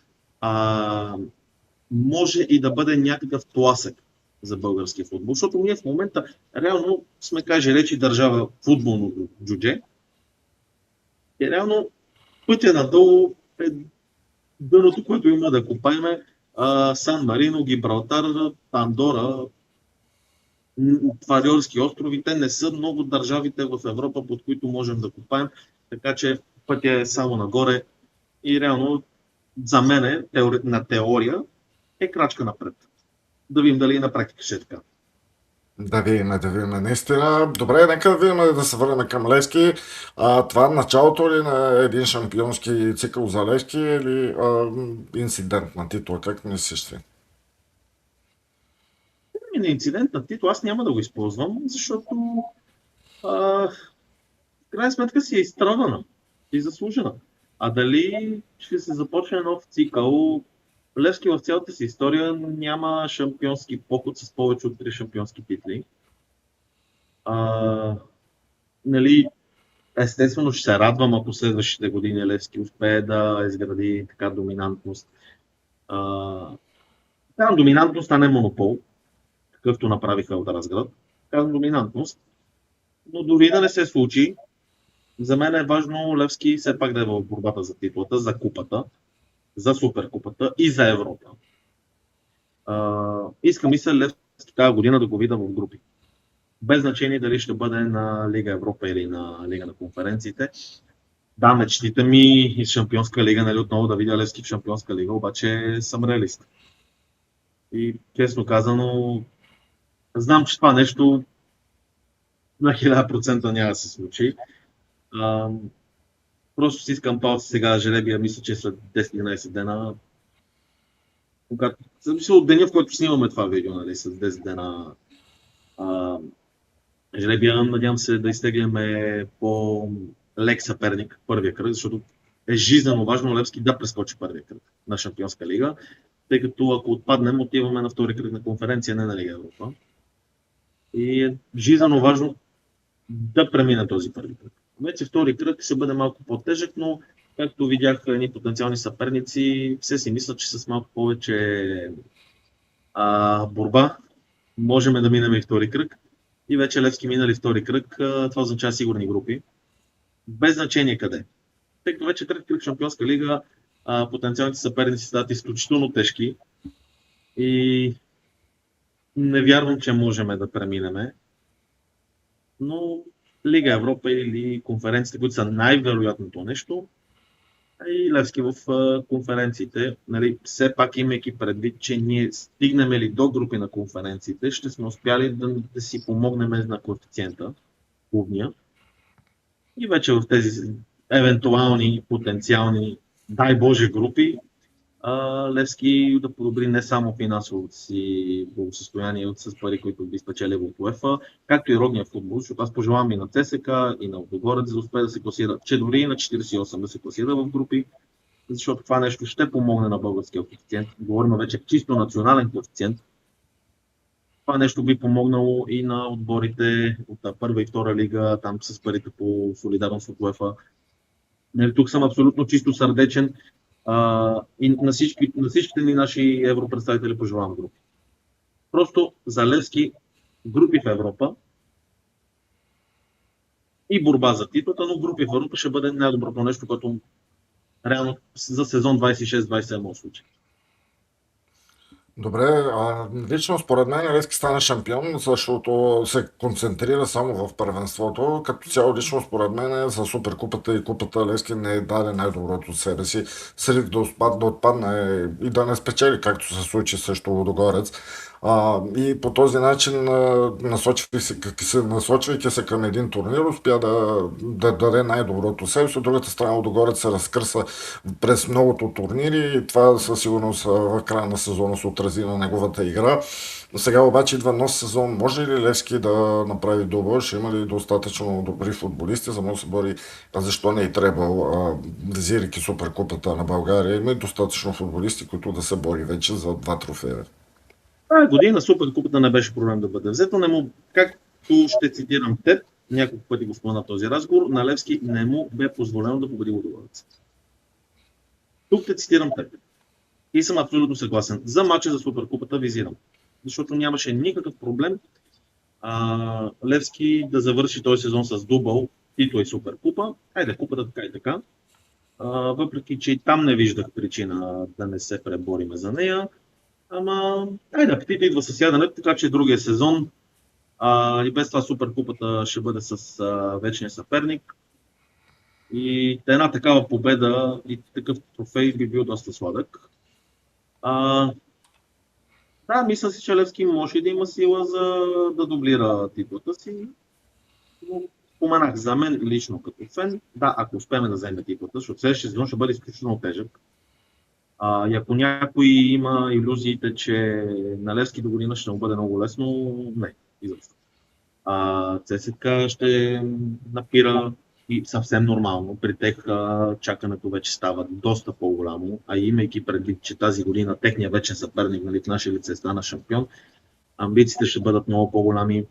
може и да бъде някакъв тласък за българския футбол, защото ние в момента реално сме, каже речи, държава футболно джудже. И реално пътя надолу е дъното, което има да копаеме. Сан Марино, Гибралтар, Андора, Фариорски острови, те не са много държавите в Европа, под които можем да копаем, така че пътя е само нагоре и реално за мен на теория е крачка напред. Да видим дали и на практика ще е така. Да видим, наистина. Добре, нека да видим да се върнем към Левски. Това началото ли на един шампионски цикъл за Левски или инцидент на титла? Как мислиш ти? На инцидент на титла аз няма да го използвам, защото в крайна сметка си е изстрадана и заслужена. А дали ще се започне нов цикъл? Левски в цялата си история няма шампионски поход с повече от 3 шампионски титли. Нали, естествено ще се радвам, ако следващите години Левски успее да изгради така доминантност. Казвам доминантност, а не монопол, какъвто направиха от Разград. Казвам доминантност, но дори да не се случи, за мен е важно Левски все пак да е в борбата за титлата, за купата, за суперкупата и за Европа. Искам и се Левски тази година да го видя в групи. Без значение дали ще бъде на Лига Европа или на Лига на конференциите. Да, мечтите ми и Шампионска лига, нали, отново да видя Левски в Шампионска лига, обаче съм реалист. И честно казано, знам, че това нещо на 1000% няма да се случи. Просто си искам пауза сега, жребия, мисля, че след 10-11 дена, когато, зависи от деня, в който снимаме това видео, нали, с 10 дена, жребия, надявам се да изтеглим по лек съперник първия кръг, защото е жизненно важно Левски да прескочи първия кръг на Шампионска лига, тъй като ако отпаднем, отиваме на втори кръг на конференция, не на Лига Европа. И е жизненно важно да премине този първи кръг. Вече втори кръг ще бъде малко по-тежък, но както видях едни потенциални съперници, все си мислят, че с малко повече борба можем да минем и втори кръг. И вече Левски минали втори кръг, това означава сигурни групи. Без значение къде. Тъй като вече трети кръг Шампионска лига, потенциалните съперници стават изключително тежки и не вярвам, че можем да преминеме. Но Лига Европа или конференциите, които са най-вероятното нещо, и Левски в конференциите, нали, все пак имайки предвид, че ние стигнем ли до групи на конференциите, ще сме успяли да си помогнем на коефициента клубния. И вече в тези евентуални, потенциални, дай Боже, групи, Левски да подобри не само финансовото си благосъстояние с пари, които би спечелил от УЕФА, както и родния футбол, защото аз пожелавам и на ЦСК, и на Лудогорец да успее да се класира, че дори и на 48 да се класира в групи, защото това нещо ще помогне на българския коефициент. Говорим вече чисто национален коефициент. Това нещо би помогнало и на отборите от първа и втора лига, там с парите по солидарност от УЕФА. Тук съм абсолютно чисто сърдечен. И на всичките ни наши европредставители пожелавам групи. Просто за Левски групи в Европа и борба за титлата, но групи в Европа ще бъде най-доброто нещо, което реално за сезон 26-27 случай. Добре, лично според мен Левски стана шампион, защото се концентрира само в първенството. Като цяло лично според мен за Суперкупата и Купата Левски не даде най-доброто от себе си. Срив да отпадне и да не спечели, както се случи също Лудогорец. И по този начин, насочвайки се към един турнир, успя да даде най-доброто себе си. От другата страна Лудогорец се разкърса през многото турнири и това със сигурност в края на сезона се отрази на неговата игра. Сега обаче идва нов сезон. Може ли Левски да направи добър? Ще има ли достатъчно добри футболисти, за да се бори? Защо не и трябва, визирайки Суперкупата на България? Има и достатъчно футболисти, които да се бори вече за 2 трофея. Година Суперкупата не беше проблем да бъде взето. Ту ще цитирам теб, няколко пъти го спомена този разговор, на Левски не му бе позволено да победи Лудогорец. Тук те цитирам теб. И съм абсолютно съгласен. За мача за Суперкупата визирам. Защото нямаше никакъв проблем Левски да завърши този сезон с дубъл, титла и Суперкупа. Хайде, купата така и така. Въпреки, че и там не виждах причина да не се пребориме за нея. Ама, айде, апетит идва със яденето, така че другия сезон и без това Суперкупата ще бъде с вечния съперник. И една такава победа и такъв трофей би бил доста сладък. Да, мисля си, че Левски може да има сила за да дублира титлата си. Но споменах, за мен лично като фен, да, ако успеем да вземем титлата, защото следващия сезон ще бъде изключително тежък. И ако някой има илюзиите, че на Левски до година ще му бъде много лесно, не, изобщо. ЦСКА ще напира и съвсем нормално. При тях чакането вече става доста по-голямо, а имайки предвид, че тази година техният вечен съперник, нали, в наше лице стана шампион, амбициите ще бъдат много по-голями.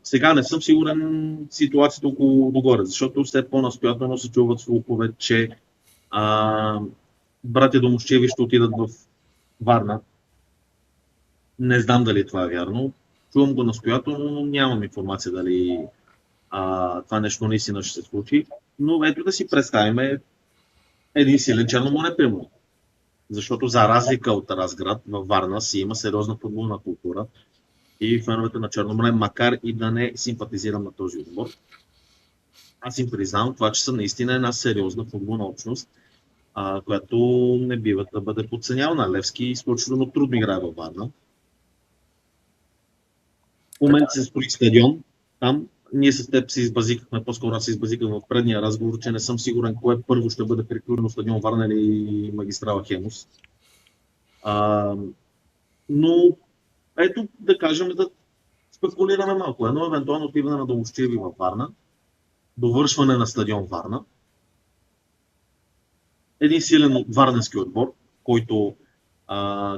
Сега не съм сигурен ситуацията около Лудогорец, защото все по-настоятелно се чуват слухове, че братя Домусчеви ще отидат в Варна. Не знам дали това е вярно. Чувам го настоятелно, но нямам информация дали това нещо наистина ще се случи. Но ето да си представим един силен Черноморе, примерно. Защото за разлика от Разград, във Варна си има сериозна футболна култура и феновете на Черноморе, макар и да не симпатизирам на този отбор, аз им признавам това, че са наистина една сериозна футболна общност, която не бива да бъде подценявана. Левски изключително трудно играе във Варна. В момента се строи стадион там. Ние с теб се избазикахме, по-скоро се избазиках в предния разговор, че не съм сигурен кое първо ще бъде приключено стадион Варна или магистрала Хемус. Но ето да кажем да спекулираме малко. Едно евентуално отиване на Домусчеви във Варна, довършване на стадион Варна, един силен варненски отбор, който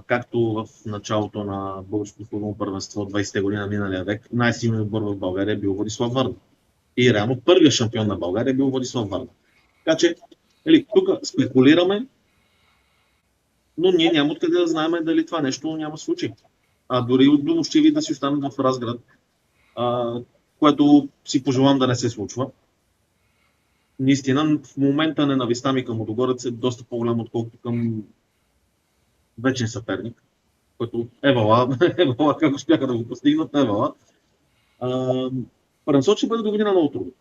както в началото на българското футболно първенство 20-те години на миналия век, най-силният отбор в България е бил Владислав Варна. И реално първият шампион на България е бил Владислав Варна. Така че, тук спекулираме, но ние няма откъде да знаем дали това нещо няма случай. Дори от Домусчеви да си останат в Разград, което си пожелавам да не се случва. Наистина, в момента ненавистта ми към Лудогорец е доста по-голяма, отколкото към вечен съперник, който Евала, как успяха да го постигнат, Евала. Първенството ще бъде до година много трудно.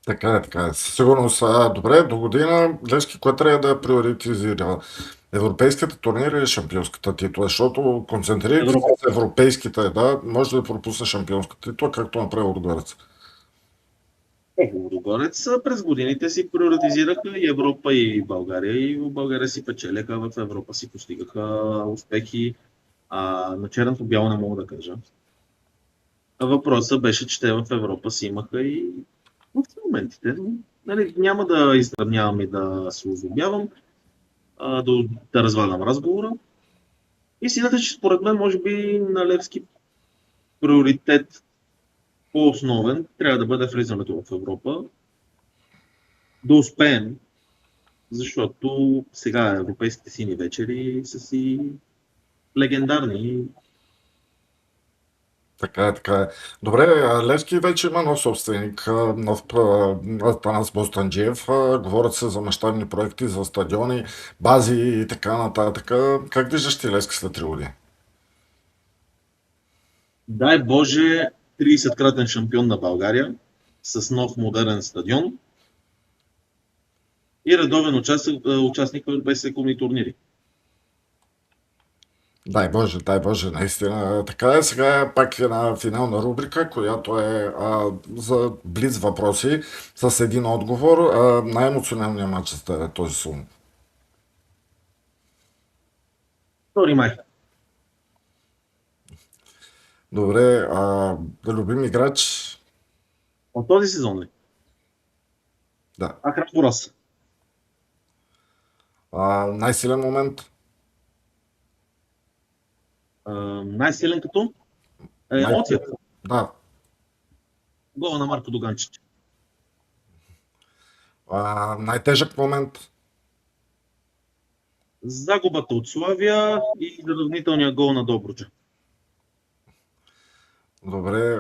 Така е, така е. Със сигурност. Добре, до година Левски кое трябва да приоритизира? Европейската турнира или шампионската титла? Защото концентрирайки се с европейските, да, може да пропусне шампионската титла, както направи Лудогорец. Лудогорец през годините си приоритизираха и Европа и България, и в България си печеляха, в Европа си постигаха успехи. На черното бяло не мога да кажа. Въпросът беше, че те в Европа си имаха и в моментите. Нали, няма да изравнявам и да се озлобявам, да развалям разговора. Истината е, че според мен, може би на Левски приоритет по-основен трябва да бъде влизането в Европа. Да успеем, защото сега европейските сини вечери са си легендарни. Така е, така е. Добре, Левски вече има нов собственик, нов Атанас Бостанджиев. Говорят се за мащабни проекти, за стадиони, бази и така нататък. Как виждаш ти Левски след 3 години? Дай Боже, 30-кратен шампион на България с нов модерен стадион и редовен участник в европейските клубни турнири. Дай Боже, наистина. Така е, сега е пак една финална рубрика, която е за блиц въпроси с един отговор. Най-емоционалният матч за този сезон. 2 май. Добре, любим играч? От този сезон ли? Да. Акрам Бурас. Най-силен момент? Най-силен като? Емоцията. Да. Гола на Марко Доганчич. Най-тежък момент. Загубата от Славия и изравнителния гол на Добруджа. Добре.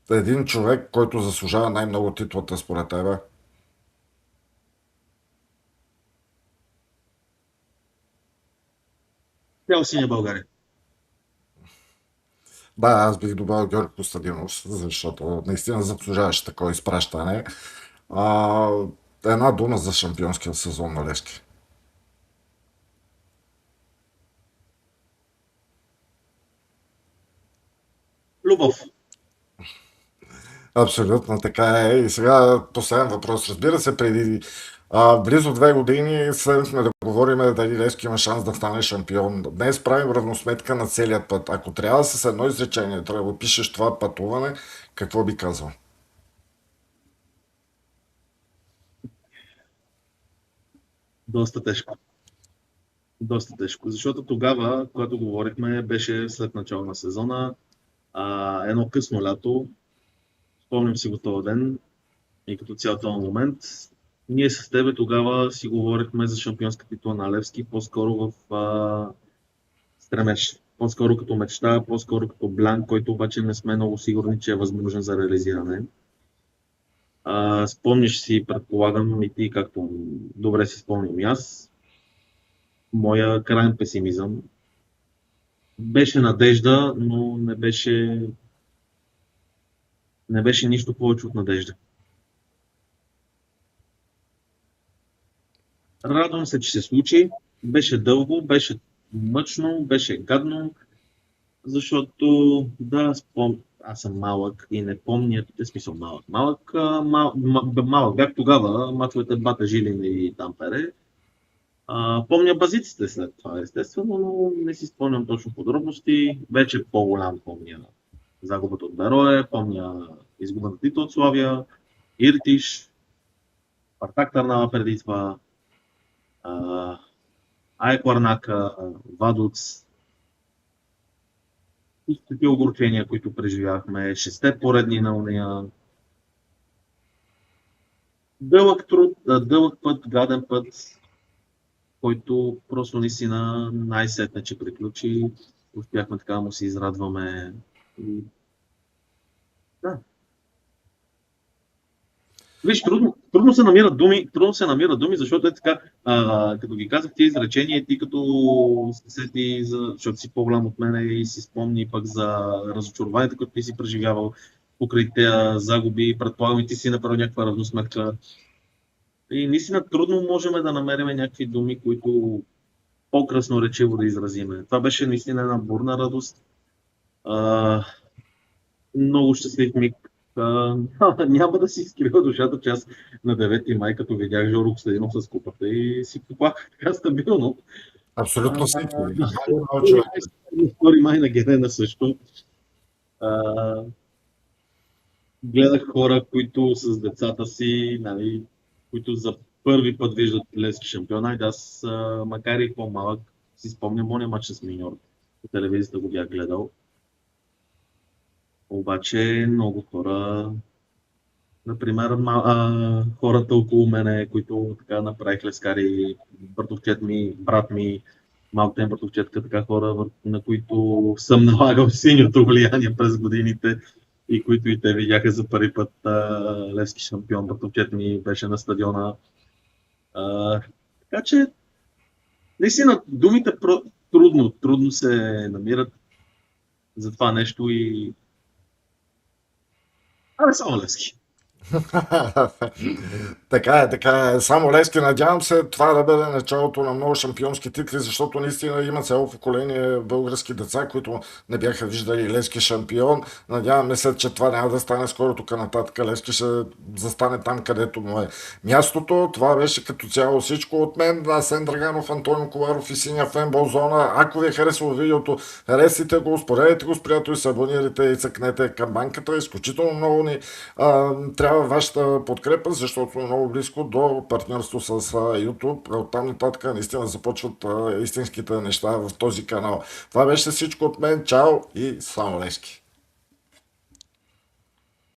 Един човек, който заслужава най-много титлата според тебе. Цял синя България. Да, аз бих добавил Георги Костадинов, защото наистина заслужаваше такова изпращане. Една дума за шампионския сезон на Левски. Любов. Абсолютно така е. И сега последен въпрос. Разбира се, преди близо 2 години седнахме да говорим дали Левски има шанс да стане шампион. Днес правим равносметка на целият път. Ако трябва с едно изречение трябва да опишеш това пътуване, какво би казал? Доста тежко. Доста тежко. Защото тогава, когато говорихме, беше след начало на сезона, едно късно лято. Спомням си го този ден и като цял този момент. Ние с тебе тогава си говорихме за шампионска титла на Левски, по-скоро в стремеж. По-скоро като мечта, по-скоро като бланк, който обаче не сме много сигурни, че е възможен за реализиране. Спомниш си, предполагам и ти, както добре си спомням и аз, моя крайен песимизъм. Беше надежда, но не беше нищо повече от надежда. Радвам се, че се случи. Беше дълго, беше мъчно, беше гадно, защото да, аз съм малък и не помня, в смисъл малък бях тогава, мачовете Бата Жилин и Тампере. Помня базиците след това, естествено, но не си спомням точно подробности. Вече по-голям помня загубата от Берое, помня изгубната титла от Славия, Иртиш, Спартак Търнава преди това, АЕК Ларнака, Вадуц. Всички огорчения, които преживяхме, 6 поредни на уния. Дълъг труд, дълъг път, гаден път, който просто наистина най-сетне, че приключи. Успяхме така да му се израдваме. Да. Виж, трудно се намират думи, защото е така, като ги казах тези изречения, ти като се сети, защото си по-голям от мене и си спомни пък за разочарованията, които ти си преживявал покрай тези загуби, предполагам и ти си направил някаква равносметка. И наистина трудно можем да намерим някакви думи, които по-красноречиво да изразиме. Това беше наистина една бурна радост. Много щастлив миг. Няма да си скрива душата, че аз на 9 май, като видях Жоро Костадинов с купата и си поплаках така стабилно. Абсолютно си. 2 май на Герена също. Гледах хора, които с децата си, нали, които за първи път виждат Левски шампиона. И аз, макар и по-малък, си спомням ония мач с Миньор. По телевизията го бях гледал. Обаче много хора, например, хората около мене, които така направих лескари, братовчет ми, брат ми, малката им братовчетка, така хора, на които съм налагал синьото влияние през годините и които и те видяха за първи път Левски шампион. Братовчет ми беше на стадиона. Така че, наистина, думите трудно се намират за това нещо и само Левски. Така е. Само Левски. Надявам се това да бъде началото на много шампионски титли, защото наистина има цяло поколение български деца, които не бяха виждали Левски шампион. Надяваме се, че това няма да стане скоро тук нататък. Левски ще застане там, където му е мястото. Това беше като цяло всичко от мен. Асен Драганов, Антонио Коваров и Синя Фенбол зона. Ако ви е харесало видеото, харесайте го, споделете го с приятели, се абонирайте и цъкнете камбанката. Изключително много ни трябва трябва вашата подкрепа, защото е много близко до партньорство с YouTube. Оттам нататък наистина започват истинските неща в този канал. Това беше всичко от мен. Чао и само Левски!